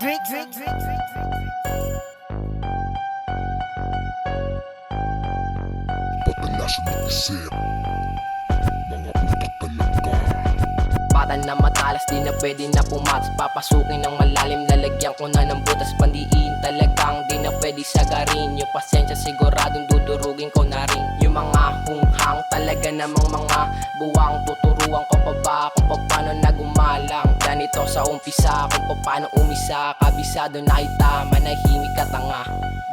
Patalasan ng isip, mga utak talaga. Para na matalas, di na pwede na pumatas. Papasukin ng malalim, lalagyan ko na ng butas. Pandiin talagang di na pwede sagarin. Yung pasensya siguradong dudurugin ko na rin. Yung mga hunghang talaga namang mga buwang. Tuturuan ko pa ba kung paano nagumalang. Ganito sa umpisa kung paano umisa. Kabisado na kita, manahimik ka tanga.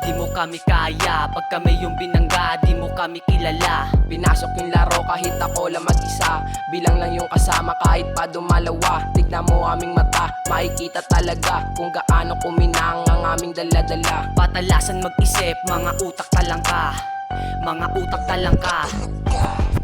Di mo kami kaya, pag kami yung binangga, di mo kami kilala. Pinasok yung laro kahit ako lang mag-isa. Bilang lang yung kasama kahit pa dumalawa. Tignan mo aming mata, makikita talaga kung gaano kuminang ang aming dala-dala. Patalasan mag-isip, mga utak talangka. Mga utak talangka.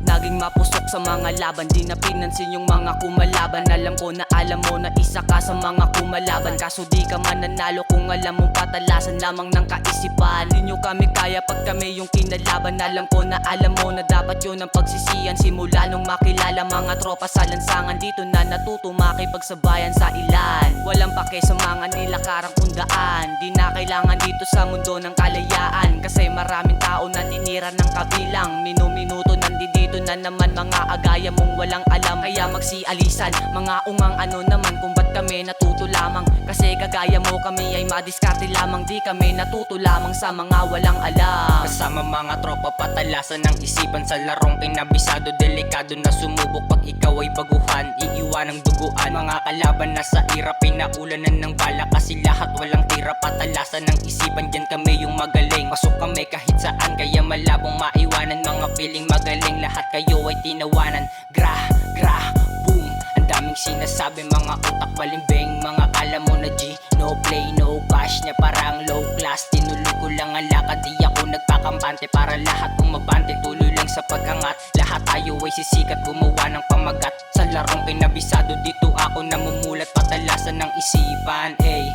Naging mapusok sa mga laban, di na pinansin yung mga kumalaban. Alam ko na alam mo na isa ka sa mga kumalaban. Kaso di ka mananalo kung alam mong patalasan lamang ng kaisipan. Di nyo kami kaya pag kami yung kinalaban. Alam ko na alam mo na dapat yun ang pagsisiyan. Simula nung makilala mga tropa sa lansangan, dito na natuto makipagsabayan sa ilan. Walang pake sa mga nilakarang kundaan. Di na kailangan dito sa mundo ng kalayaan. Kasi maraming tao naninira ng kabilang. Minu-minuto nandito na naman mga agaya mong walang alam. Kaya magsialisan, mga ungang ano naman kung ba't kami natuto lamang. Kasi kagaya mo kami ay madiskarte lamang. Di kami natuto lamang sa mga walang alam. Kasama mga tropa patalasan ng isipan sa larong kinabisado. Delikado na sumubok pag ikaw ay baguhan. Iiwan ng duguan, mga kalaban na sa ira. Pinaulanan ng bala kasi lahat walang tira. Patalasan ng isipan, dyan kami yung magaling. Pasok kami kahit saan, kaya malabong maiwanan. Mga piling magaling, lahat kayo ay tinawanan. Gra, boom. Ang daming sinasabi, mga utak balimbing. Mga kala mo na G, no play, no cash. Nya parang low class, tinulog ko lang ang lakad. Di ako nagpakampante para lahat umabante. Tuloy lang sa pag-angat, lahat tayo ay sisikat. Gumawa ng pamagat sa larong kinabisado. Dito ako namumulat, patalasan ng isipan. Ay,